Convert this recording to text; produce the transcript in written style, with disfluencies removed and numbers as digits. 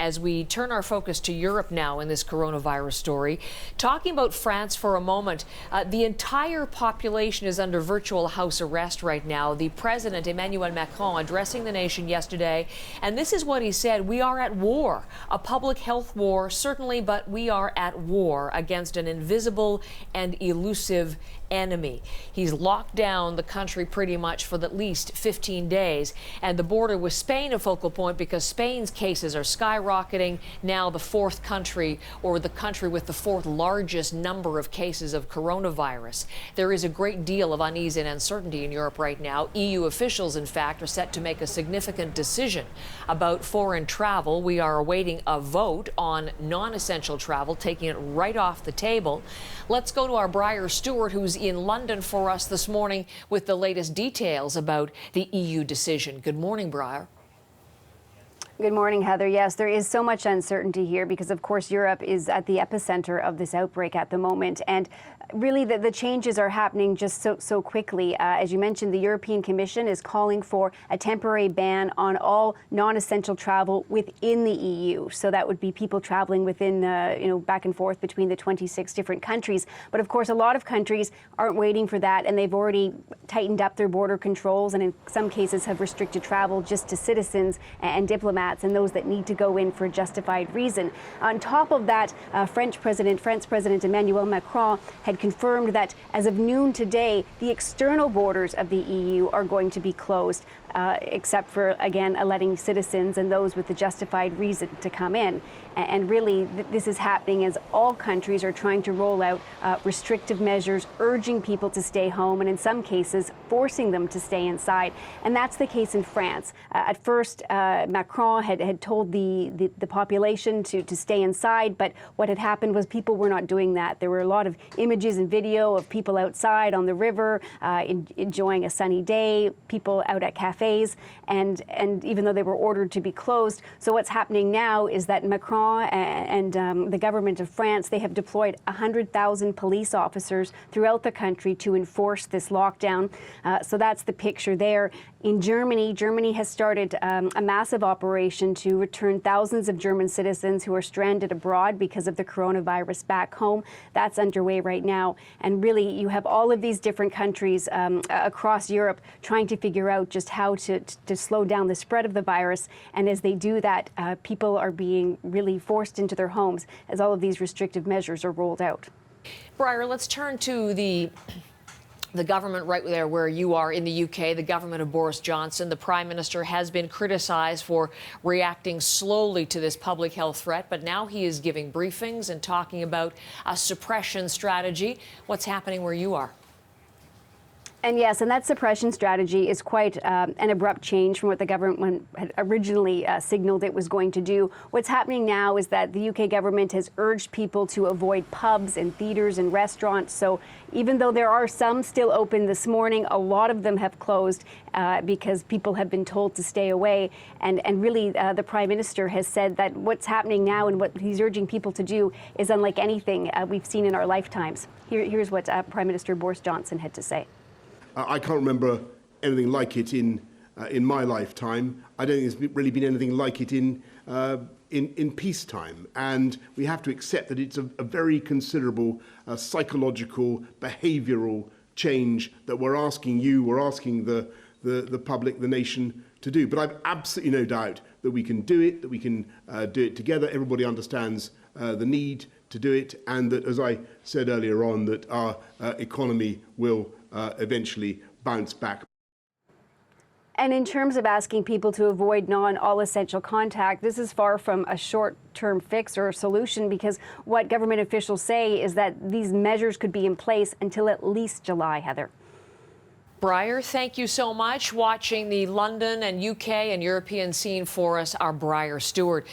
as we turn our focus to Europe now in this coronavirus story. Talking about France for a moment, the entire population is under virtual house arrest right now. The President Emmanuel Macron addressing the nation yesterday, and this is what he said: we are at war, a public health war, certainly, but we are at war against an invisible and elusive enemy. He's locked down the country pretty much for at least 15 days, and the border with Spain a focal point because Spain's cases are skyrocketing. Now the fourth country, or the country with the fourth largest number of cases of coronavirus. There is a great deal of unease and uncertainty in Europe right now. EU officials, in fact, are set to make a significant decision about foreign travel. We are awaiting a vote on non-essential travel, taking it right off the table. Let's go to our Briar Stewart, who's in London for us this morning with the latest details about the EU decision. Good morning, Briar. Good morning, Heather. Yes, there is so much uncertainty here because, of course, Europe is at the epicenter of this outbreak at the moment. And really, the changes are happening just so quickly. As you mentioned, the European Commission is calling for a temporary ban on all non-essential travel within the EU. So that would be people traveling within, back and forth between the 26 different countries. But of course, a lot of countries aren't waiting for that, and they've already tightened up their border controls and in some cases have restricted travel just to citizens and diplomats and those that need to go in for a justified reason. On top of that, French President Emmanuel Macron had confirmed that as of noon today, the external borders of the EU are going to be closed, except for, again, letting citizens and those with the justified reason to come in. And really, this is happening as all countries are trying to roll out restrictive measures, urging people to stay home, and in some cases, forcing them to stay inside. And that's the case in France. At first, Macron had told the population to stay inside, but what had happened was people were not doing that. There were a lot of images and video of people outside on the river, enjoying a sunny day, people out at cafes, and even though they were ordered to be closed. So what's happening now is that Macron and the government of France, they have deployed 100,000 police officers throughout the country to enforce this lockdown. So that's the picture there. In Germany has started a massive operation to return thousands of German citizens who are stranded abroad because of the coronavirus back home. That's underway right now. And really, you have all of these different countries across Europe trying to figure out just how to slow down the spread of the virus. And as they do that, people are being really forced into their homes as all of these restrictive measures are rolled out. Briar, let's turn to the government right there where you are in the UK, the government of Boris Johnson. The Prime Minister has been criticized for reacting slowly to this public health threat, but now he is giving briefings and talking about a suppression strategy. What's happening where you are? And yes, and that suppression strategy is quite an abrupt change from what the government had originally signaled it was going to do. What's happening now is that the UK government has urged people to avoid pubs and theatres and restaurants. So even though there are some still open this morning, a lot of them have closed because people have been told to stay away. And really, the Prime Minister has said that what's happening now and what he's urging people to do is unlike anything we've seen in our lifetimes. Here's what Prime Minister Boris Johnson had to say. I can't remember anything like it in my lifetime. I don't think there's really been anything like it in peacetime. And we have to accept that it's a very considerable psychological, behavioural change that we're asking the public, the nation to do. But I've absolutely no doubt that we can do it, that we can do it together. Everybody understands the need to do it, and that, as I said earlier on, that our economy will eventually bounce back. And in terms of asking people to avoid all-essential contact, this is far from a short-term fix or a solution, because what government officials say is that these measures could be in place until at least July, Heather. Briar, thank you so much. Watching the London and UK and European scene for us, our Briar Stewart.